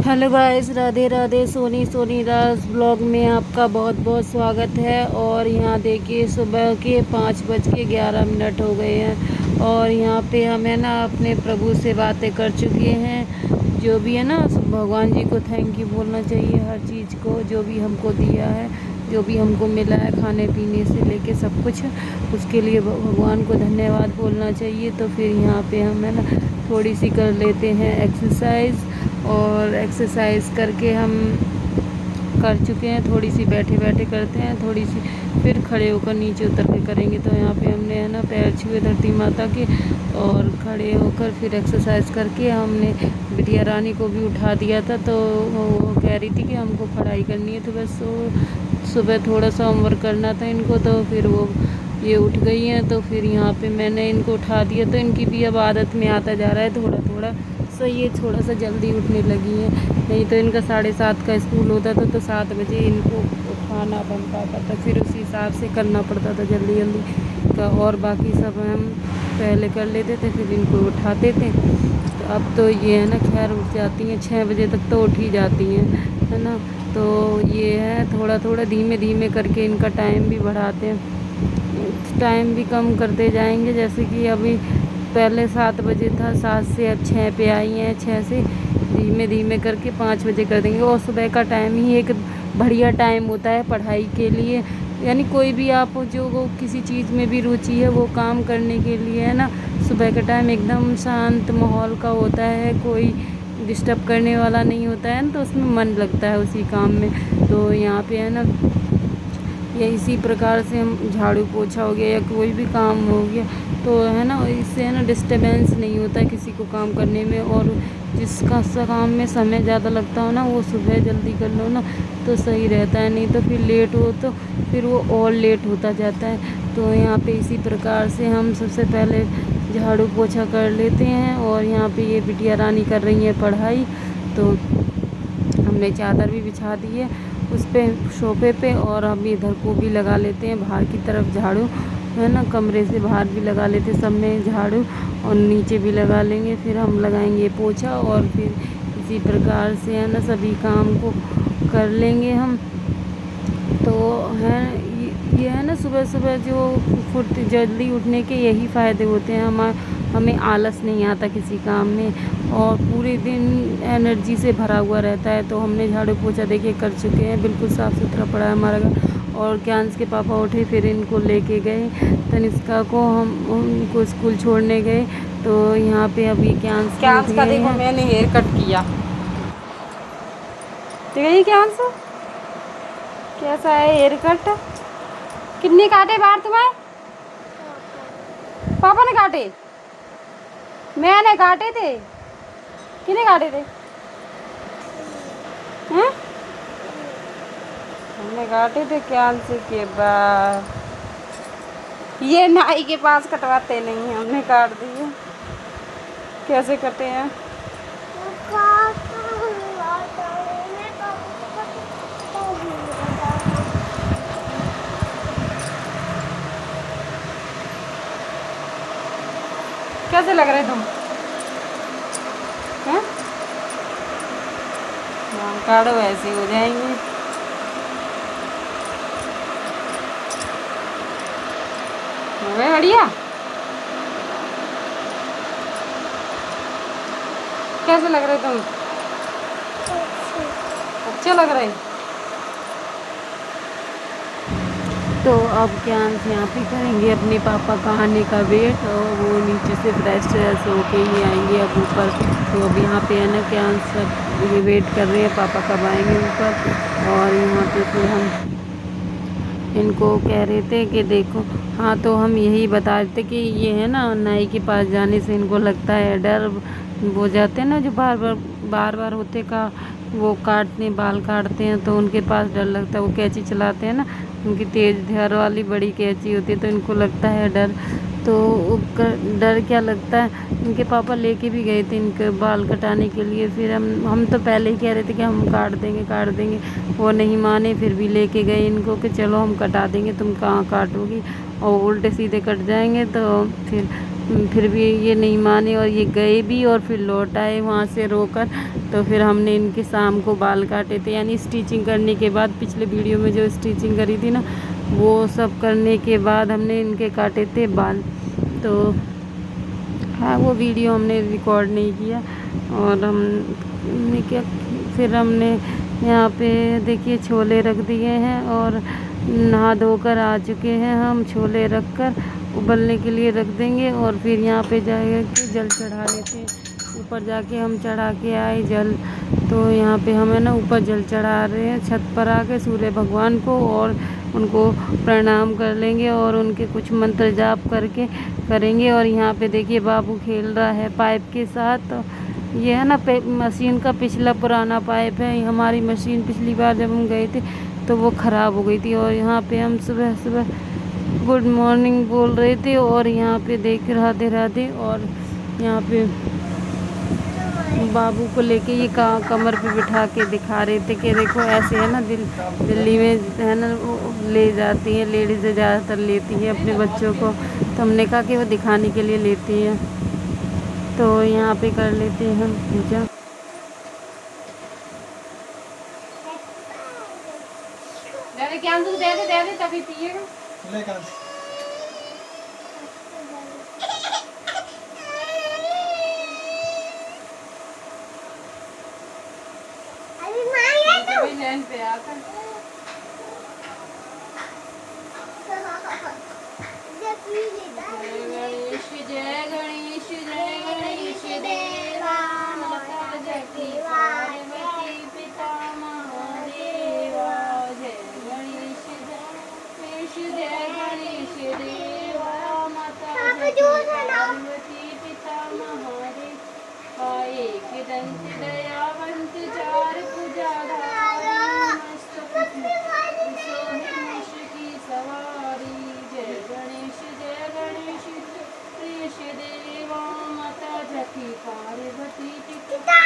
Hello guys, Radhe Radhe. Soni Raj blog में आपका बहुत बहुत स्वागत है। और यहाँ देखिए सुबह के 5:11 हो गए हैं और यहाँ पे हम है ना अपने प्रभु से बातें कर चुके हैं। जो भी है ना, भगवान जी को थैंक यू बोलना चाहिए हर चीज़ को, जो भी हमको दिया है, जो भी हमको मिला है, खाने पीने से लेके सब कुछ, उसके लिए भगवान को धन्यवाद बोलना चाहिए। तो फिर यहाँ पे हम है ना थोड़ी सी कर लेते हैं एक्सरसाइज। और एक्सरसाइज करके हम कर चुके हैं, थोड़ी सी बैठे बैठे करते हैं, थोड़ी सी फिर खड़े होकर नीचे उतर के करेंगे। तो यहाँ पे हमने है ना पैर छुए धरती माता के और खड़े होकर फिर एक्सरसाइज करके हमने बिटिया रानी को भी उठा दिया था। तो वो कह रही थी कि हमको पढ़ाई करनी है, तो बस सुबह थोड़ा सा होमवर्क करना था इनको। तो फिर वो ये उठ गई हैं, तो फिर यहाँ पे मैंने इनको उठा दिया। तो इनकी भी अब आदत में आता जा रहा है थोड़ा थोड़ा। सो ये थोड़ा सा जल्दी उठने लगी हैं, नहीं तो इनका 7:30 का स्कूल होता था, तो 7 बजे इनको उठाना बनता था, तो फिर उसी हिसाब से करना पड़ता था जल्दी जल्दी का। और बाकी सब हम पहले कर लेते थे, फिर इनको उठाते थे। तो अब तो ये है ना खैर उठ जाती हैं 6 बजे तक, तो उठ ही जाती हैं, है ना। तो ये है थोड़ा थोड़ा धीमे धीमे करके इनका टाइम भी बढ़ाते हैं, टाइम भी कम करते जाएंगे। जैसे कि अभी पहले 7 बजे था, 7 से अब 6 पे आई हैं, 6 से धीमे धीमे करके 5 बजे कर देंगे। और सुबह का टाइम ही एक बढ़िया टाइम होता है पढ़ाई के लिए, यानी कोई भी आप जो वो किसी चीज़ में भी रुचि है वो काम करने के लिए, है ना। सुबह का टाइम एकदम शांत माहौल का होता है, कोई डिस्टर्ब करने वाला नहीं होता है ना, तो उसमें मन लगता है उसी काम में। तो यहाँ पे है ना या इसी प्रकार से हम झाड़ू पोछा हो गया या कोई भी काम हो गया, तो है ना इससे है ना डिस्टर्बेंस नहीं होता है किसी को काम करने में। और जिसका काम में समय ज़्यादा लगता हो ना, वो सुबह जल्दी कर लो ना तो सही रहता है, नहीं तो फिर लेट हो तो फिर वो और लेट होता जाता है। तो यहाँ पे इसी प्रकार से हम सबसे पहले झाड़ू पोछा कर लेते हैं। और यहाँ पे ये बिटिया रानी कर रही है पढ़ाई, तो हमने चादर भी बिछा दी है उस पे सोफे पे। और हम इधर को भी लगा लेते हैं बाहर की तरफ झाड़ू, है ना, कमरे से बाहर भी लगा लेते सब में झाड़ू, और नीचे भी लगा लेंगे। फिर हम लगाएंगे पोछा और फिर इसी प्रकार से है ना सभी काम को कर लेंगे हम। तो है ये है ना सुबह सुबह जो फुर्ती जल्दी उठने के यही फ़ायदे होते हैं। हमें आलस नहीं आता किसी काम में और पूरे दिन एनर्जी से भरा हुआ रहता है। तो हमने झाड़ू पोछा देखिए कर चुके हैं, बिल्कुल साफ़ सुथरा पड़ा है हमारा घर। और क्यांश के पापा उठे, फिर इनको लेके गए, तनिष्का को हम उनको स्कूल छोड़ने गए। तो यहाँ पे अभी क्यांश का देखो मैंने हेयर कट किया, देखिए क्यांश कैसा है हेयर कट। कितने काटे बाल तुम्हें? पापा ने काटे? मैंने काटे थे? किने काटे थे? हैं? हमने काटे थे क्यांश के बाल। ये नाई के पास कटवाते नहीं हैं, हमने काट दिए। कैसे कटे हैं? कैसे लग रहे तुम? हैं? काटो ऐसे हो जाएंगे। बढ़िया। कैसे लग रहे तुम? अच्छे लग रहे। तो अब क्यांश यहाँ पे करेंगे अपने पापा का आने का वेट, और वो नीचे से फ्रेश होके ही आएंगे अब ऊपर। तो अब यहाँ पे है ना क्यांश सब ये वेट कर रहे हैं पापा कब आएंगे ऊपर। और यहाँ पे फिर हम इनको कह रहे थे कि देखो, हाँ तो हम यही बता रहे थे कि ये है ना नाई के पास जाने से इनको लगता है डर, वो जाते हैं ना जो बार बार होते का वो काटने बाल काटते हैं, तो उनके पास डर लगता है। वो कैंची चलाते हैं ना, उनकी तेज़ धार वाली बड़ी कैंची होती है, तो इनको लगता है डर। तो डर क्या लगता है, इनके पापा लेके भी गए थे इनके बाल कटाने के लिए। फिर हम तो पहले ही कह रहे थे कि हम काट देंगे, वो नहीं माने, फिर भी लेके गए इनको कि चलो हम कटा देंगे, तुम कहाँ काटोगी, और उल्टे सीधे कट जाएंगे। तो फिर भी ये नहीं माने और ये गए भी और फिर लौट आए वहाँ से रोकर। तो फिर हमने इनके शाम को बाल काटे थे, यानी स्टिचिंग करने के बाद, पिछले वीडियो में जो स्टिचिंग करी थी ना वो सब करने के बाद हमने इनके काटे थे बाल। तो हाँ, वो वीडियो हमने रिकॉर्ड नहीं किया। और हमने क्या, फिर हमने यहाँ पे देखिए छोले रख दिए हैं और नहा धोकर आ चुके हैं हम। छोले रख कर उबलने के लिए रख देंगे और फिर यहाँ पे जाके जल चढ़ा लेते हैं। ऊपर जाके हम चढ़ा के आए जल, तो यहाँ पे हमें ना ऊपर जल चढ़ा रहे हैं छत पर आके सूर्य भगवान को, और उनको प्रणाम कर लेंगे और उनके कुछ मंत्र जाप करके करेंगे। और यहाँ पे देखिए बाबू खेल रहा है पाइप के साथ। तो ये है ना मशीन का पिछला पुराना पाइप है। हमारी मशीन पिछली बार जब हम गए थे तो वो ख़राब हो गई थी। और यहाँ पे हम सुबह सुबह गुड मॉर्निंग बोल रहे थे और यहाँ पे देख राधे राधे। और यहाँ पे बाबू को लेके ये कमर पे बिठा के दिखा रहे थे कि देखो ऐसे है ना, दिल्ली में है ना वो ले जाती हैं लेडीज़ें, ज़्यादातर लेती हैं अपने बच्चों को। तो हमने कहा कि वो दिखाने के लिए लेती हैं। तो यहाँ पे कर लेते हैं हम पूजा। दे दे तभी पिएगा। लाइन पे आकर जय गणेश देवा माता जगती पार्वती पिता महादेवा। जय गणेश देवा माता जगती पार्वती पिता महादेव। एक दंत दयावंत चार भुजाधारी मस्तक की सवारी। जय गणेश देवा माता जगती पार्वती पिता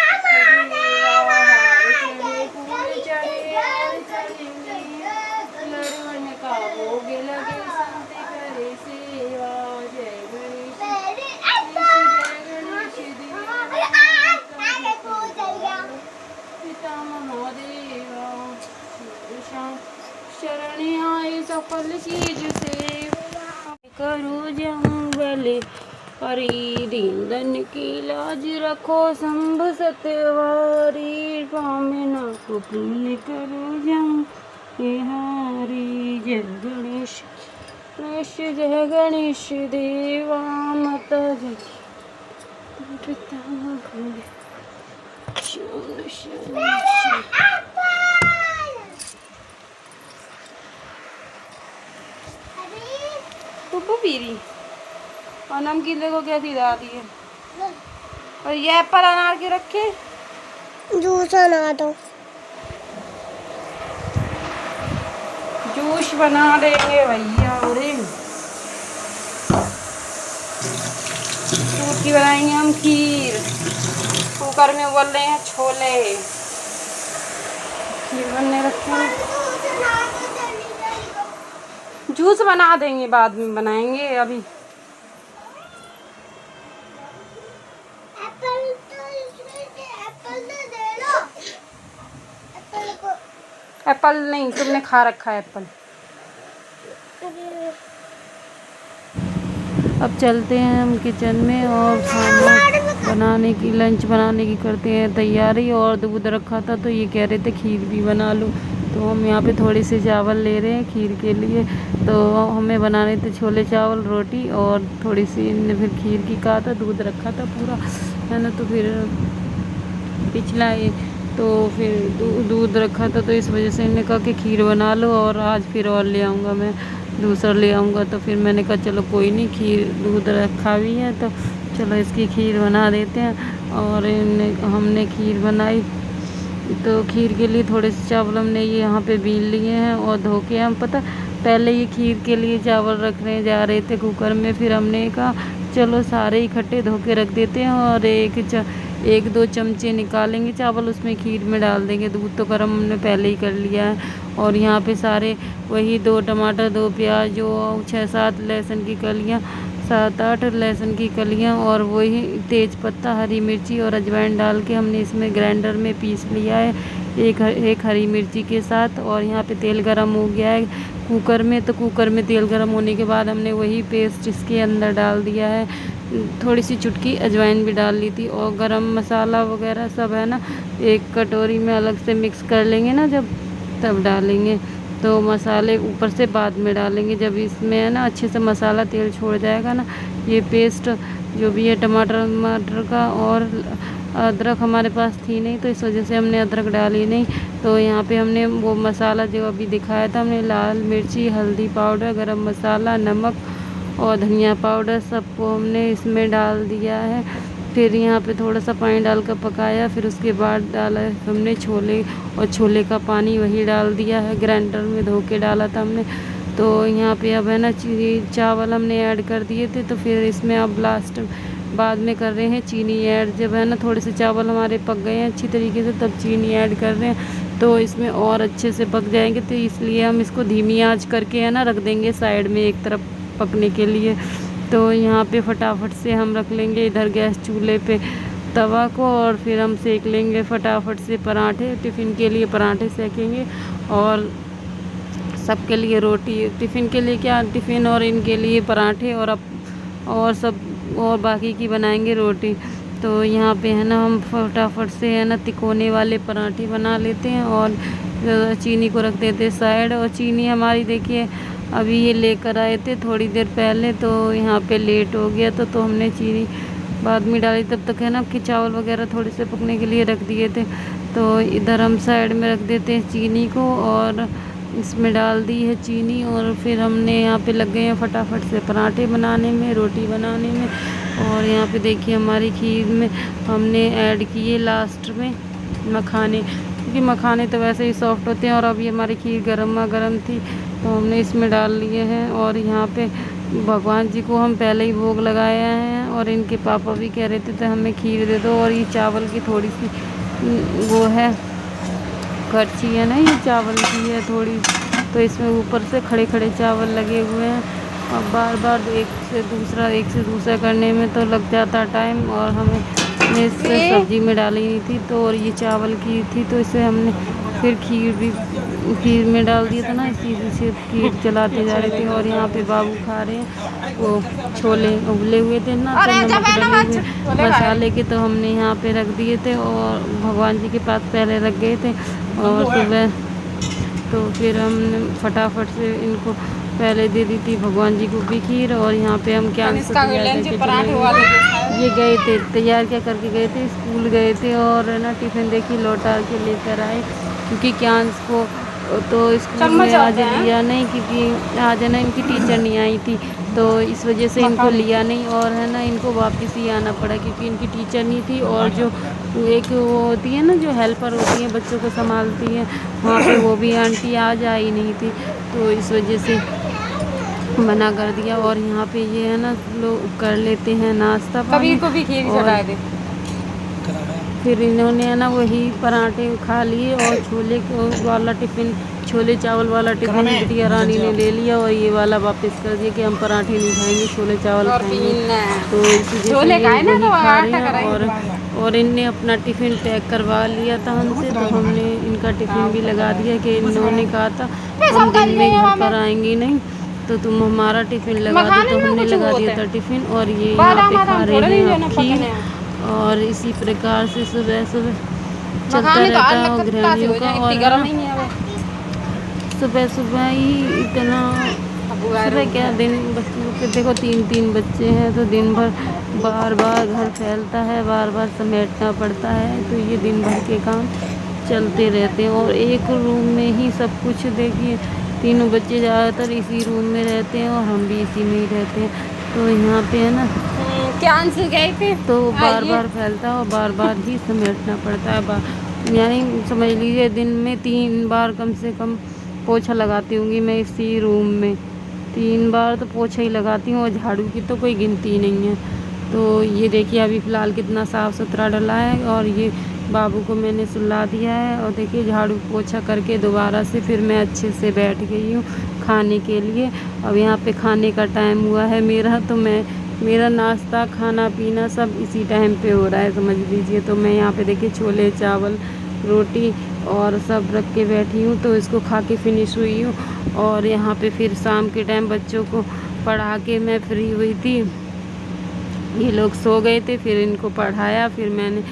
लड़वन का भोग लगे संत करे सेवा। जय गणेश पिता महादेवा। शरण आए सफल चीज से करो जंगल हरी। दीन की लाज रखो शंभ सतवारी। पामना को पुण्य करो जंग हारी। जय गणेश जय गणेश देवा माता जगती पिता महादेव। पीरी और नमकीन देखो कैसी दादी है। और ये एप्पल अनार के रखे जूस बना दो। जूस बना देंगे भैया। और दूध की बनाएंगे हम खीर। कुकर में उबल रहे हैं छोले, खीर बनने रखे हैं। जूस बना देंगे, बाद में बनाएंगे। अभी एप्पल नहीं, तुमने खा रखा है एप्पल। अब चलते हैं हम किचन में और खाना बनाने की, लंच बनाने की करते हैं तैयारी। और दूध रखा था तो ये कह रहे थे खीर भी बना लो। तो हम यहाँ पे थोड़े से चावल ले रहे हैं खीर के लिए। तो हमें बनाने थे छोले चावल रोटी, और थोड़ी सी इनने फिर खीर की कहा था, दूध रखा था पूरा है ना। तो फिर पिछला तो फिर दूध रखा था, तो इस वजह से इन्होंने कहा कि खीर बना लो। और आज फिर और ले आऊँगा, मैं दूसरा ले आऊँगा। तो फिर मैंने कहा चलो कोई नहीं, खीर दूध रखा भी है तो चलो इसकी खीर बना देते हैं। और हमने खीर बनाई। तो खीर के लिए थोड़े से चावल हमने ये यहाँ पे बीन लिए हैं और धो के, हम पता पहले ये खीर के लिए चावल रखने जा रहे थे कुकर में। फिर हमने कहा चलो सारे इकट्ठे धो के रख देते हैं और एक दो चमचे निकालेंगे चावल, उसमें खीर में डाल देंगे। दूध तो गर्म हमने पहले ही कर लिया है। और यहाँ पे सारे वही 2 टमाटर 2 प्याज और 6-7 लहसुन की कलियाँ 7-8 लहसुन की कलियां और वही तेज पत्ता, हरी मिर्ची और अजवाइन डाल के हमने इसमें ग्राइंडर में पीस लिया है एक हरी मिर्ची के साथ। और यहाँ पे तेल गरम हो गया है कुकर में, तो कुकर में तेल गरम होने के बाद हमने वही पेस्ट इसके अंदर डाल दिया है। थोड़ी सी चुटकी अजवाइन भी डाल ली थी और गरम मसाला वगैरह सब है ना एक कटोरी में अलग से मिक्स कर लेंगे ना जब, तब डालेंगे। तो मसाले ऊपर से बाद में डालेंगे जब इसमें है ना अच्छे से मसाला तेल छोड़ जाएगा ना। ये पेस्ट जो भी है टमाटर का, और अदरक हमारे पास थी नहीं तो इस वजह से हमने अदरक डाली नहीं। तो यहाँ पे हमने वो मसाला जो अभी दिखाया था, हमने लाल मिर्ची, हल्दी पाउडर, गरम मसाला, नमक और धनिया पाउडर सबको हमने इसमें डाल दिया है। फिर यहाँ पे थोड़ा सा पानी डालकर पकाया, फिर उसके बाद डाला हमने छोले, और छोले का पानी वही डाल दिया है, ग्राइंडर में धो के डाला था हमने। तो यहाँ पे अब है ना चावल हमने ऐड कर दिए थे, तो फिर इसमें अब लास्ट बाद में कर रहे हैं चीनी ऐड। जब है ना थोड़े से चावल हमारे पक गए हैं अच्छी तरीके से, तब चीनी ऐड कर रहे हैं, तो इसमें और अच्छे से पक जाएंगे। तो इसलिए हम इसको धीमी आंच करके है ना रख देंगे साइड में एक तरफ पकने के लिए। तो यहाँ पे फटाफट से हम रख लेंगे इधर गैस चूल्हे पे तवा को, और फिर हम सेक लेंगे फटाफट से पराठे। टिफ़िन के लिए पराठे सेकेंगे और सबके लिए रोटी। टिफ़िन के लिए क्या, टिफ़िन और इनके लिए पराठे, और सब और बाकी की बनाएंगे रोटी। तो यहाँ पे है ना हम फटाफट से है ना तिकोने वाले पराठे बना लेते हैं और चीनी को रख देते साइड। और चीनी हमारी देखिए अभी ये लेकर आए थे थोड़ी देर पहले, तो यहाँ पे लेट हो गया तो हमने चीनी बाद में डाली। तब तक है ना कि चावल वगैरह थोड़े से पकने के लिए रख दिए थे। तो इधर हम साइड में रख देते हैं चीनी को, और इसमें डाल दी है चीनी। और फिर हमने यहाँ पे लग गए हैं फटाफट से पराठे बनाने में, रोटी बनाने में। और यहाँ पे देखिए हमारी खीर में हमने ऐड किए लास्ट में मखाने, क्योंकि मखाने तो वैसे ही सॉफ्ट होते हैं। और अभी हमारी खीर गर्म थी तो हमने इसमें डाल लिए हैं। और यहाँ पे भगवान जी को हम पहले ही भोग लगाया है, और इनके पापा भी कह रहे थे तो हमें खीर दे दो। और ये चावल की थोड़ी सी वो है करछी है ना, ये चावल की है थोड़ी, तो इसमें ऊपर से खड़े खड़े चावल लगे हुए हैं। और बार बार एक से दूसरा करने में तो लग जाता टाइम, और हमें इससे सब्जी में डाली नहीं थी तो, और ये चावल की थी तो इसे हमने फिर खीर में डाल दिया था ना, इसी से खीर चलाते जा रहे थे। और यहाँ पे बाबू खा रहे हैं वो छोले उबले हुए थे ना, तो नमक डले हुए मसाले के, तो हमने यहाँ पे रख दिए थे और भगवान जी के पास पहले रख गए थे। और सुबह तो फिर हमने फटाफट से इनको पहले दे दी थी भगवान जी को भी खीर। और यहाँ पे हम क्या ये गए थे तैयार क्या करके गए थे, स्कूल गए थे, और ना टिफ़िन देखिए लौटा के लेकर आए, क्योंकि क्यांस को तो स्कूल में आज लिया नहीं, क्योंकि आज है ना इनकी टीचर नहीं आई थी, तो इस वजह से इनको लिया नहीं। और है ना इनको वापस ही आना पड़ा, क्योंकि इनकी टीचर नहीं थी। और जो एक वो होती है ना जो हेल्पर होती है बच्चों को संभालती है, वहाँ पे वो भी आंटी आज आई नहीं थी, तो इस वजह से मना कर दिया। और यहाँ पे ये है ना लोग कर लेते हैं नाश्ता पानी, को भी खीर चढ़ा दे। फिर इन्होंने है ना वही पराठे खा लिए, और छोले वाला टिफ़िन, छोले चावल वाला टिफ़िन बिटिया रानी ने ले लिया, और ये वाला वापस कर दिया कि हम पराठे नहीं खाएंगे, छोले चावल खाएंगे। तो इसी वजह से ये वही खा रहे हैं। और इनने अपना टिफ़िन पैक करवा लिया था हमसे, तो हमने इनका टिफ़िन भी लगा दिया कि इन्होंने कहा था हम दिन में घर पर आएंगे नहीं, तो तुम हमारा टिफ़िन लगा दो, तो हमने लगा दिया था टिफ़िन। और ये यहाँ पे खा रहे हैं खीर। और इसी प्रकार से सुबह चलता रहता है गृहिणियों का। और सुबह सुबह ही इतना सुबह क्या दिन, बच्चों के देखो 3 बच्चे हैं, तो दिन भर बार बार घर फैलता है, बार बार समेटना पड़ता है, तो ये दिन भर के काम चलते रहते हैं। और एक रूम में ही सब कुछ, देखिए 3 बच्चे ज़्यादातर इसी रूम में रहते हैं, और हम भी इसी में ही रहते हैं। तो यहाँ पे है ना गए थे तो बार बार फैलता है और बार बार ही समेटना पड़ता है। यानी समझ लीजिए दिन में 3 बार कम से कम पोछा लगाती होंगी मैं इसी रूम में, 3 बार तो पोछा ही लगाती हूँ, और झाड़ू की तो कोई गिनती नहीं है। तो ये देखिए अभी फ़िलहाल कितना साफ़ सुथरा डला है, और ये बाबू को मैंने सुला दिया है और देखिए झाड़ू पोछा करके दोबारा से फिर मैं अच्छे से बैठ गई हूँ खाने के लिए। अब यहाँ पे खाने का टाइम हुआ है मेरा, तो मेरा नाश्ता खाना पीना सब इसी टाइम पे हो रहा है, समझ लीजिए। तो मैं यहाँ पे देखिए छोले चावल रोटी और सब रख के बैठी हूँ, तो इसको खा के फिनिश हुई हूँ। और यहाँ पे फिर शाम के टाइम बच्चों को पढ़ा के मैं फ्री हुई थी। ये लोग सो गए थे, फिर इनको पढ़ाया, फिर मैंने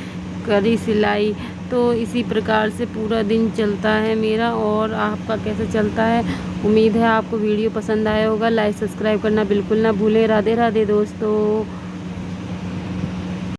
करी सिलाई। तो इसी प्रकार से पूरा दिन चलता है मेरा। और आपका कैसे चलता है? उम्मीद है आपको वीडियो पसंद आया होगा। लाइक सब्सक्राइब करना बिल्कुल ना भूलें। राधे राधे दोस्तों।